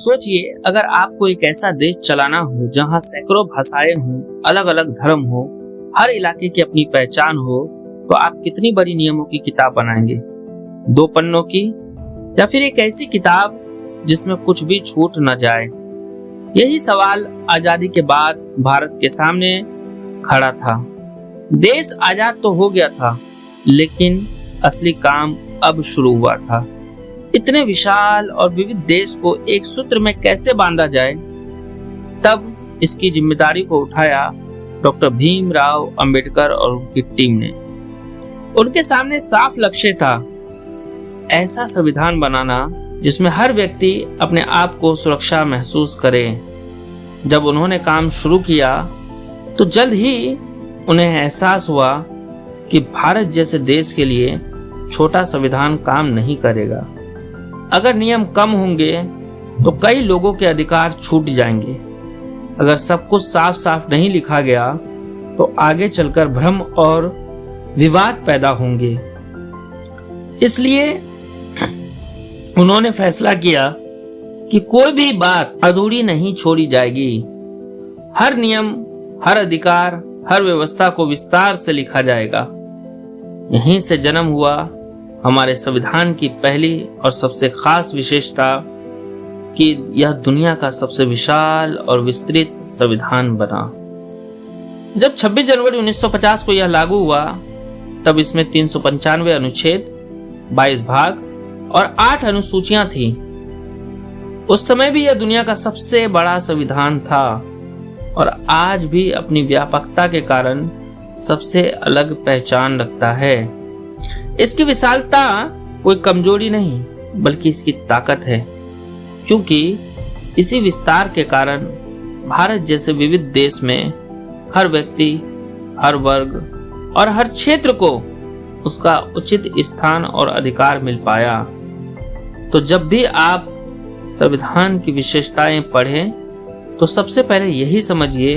सोचिए, अगर आपको एक ऐसा देश चलाना हो जहां सैकड़ों भाषाएं हों, अलग अलग धर्म हो, हर इलाके की अपनी पहचान हो, तो आप कितनी बड़ी नियमों की किताब बनाएंगे? 2 पन्नों की, या फिर एक ऐसी किताब जिसमें कुछ भी छूट न जाए? यही सवाल आजादी के बाद भारत के सामने खड़ा था। देश आजाद तो हो गया था, लेकिन असली काम अब शुरू हुआ था। इतने विशाल और विविध देश को एक सूत्र में कैसे बांधा जाए? तब इसकी जिम्मेदारी को उठाया डॉक्टर भीमराव अंबेडकर और उनकी टीम ने। उनके सामने साफ लक्ष्य था, ऐसा संविधान बनाना जिसमें हर व्यक्ति अपने आप को सुरक्षा महसूस करे। जब उन्होंने काम शुरू किया तो जल्द ही उन्हें एहसास हुआ कि भारत जैसे देश के लिए छोटा संविधान काम नहीं करेगा। अगर नियम कम होंगे तो कई लोगों के अधिकार छूट जाएंगे। अगर सब कुछ साफ साफ नहीं लिखा गया तो आगे चलकर भ्रम और विवाद पैदा होंगे। इसलिए उन्होंने फैसला किया कि कोई भी बात अधूरी नहीं छोड़ी जाएगी। हर नियम, हर अधिकार, हर व्यवस्था को विस्तार से लिखा जाएगा। यहीं से जन्म हुआ हमारे संविधान की पहली और सबसे खास विशेषता कि यह दुनिया का सबसे विशाल और विस्तृत संविधान बना। जब 26 जनवरी 1950 को यह लागू हुआ, तब इसमें 395 अनुच्छेद, 22 भाग और 8 अनुसूचियां थीं। उस समय भी यह दुनिया का सबसे बड़ा संविधान था और आज भी अपनी व्यापकता के कारण सबसे अलग पहचान रखता है। इसकी विशालता कोई कमजोरी नहीं, बल्कि इसकी ताकत है, क्योंकि इसी विस्तार के कारण भारत जैसे विविध देश में हर व्यक्ति, हर वर्ग और हर क्षेत्र को उसका उचित स्थान और अधिकार मिल पाया। तो जब भी आप संविधान की विशेषताएं पढ़ें तो सबसे पहले यही समझिए,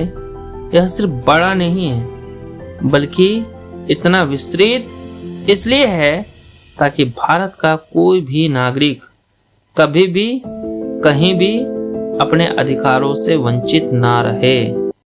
यह सिर्फ बड़ा नहीं है, बल्कि इतना विस्तृत इसलिए है ताकि भारत का कोई भी नागरिक कभी भी कहीं भी अपने अधिकारों से वंचित ना रहे।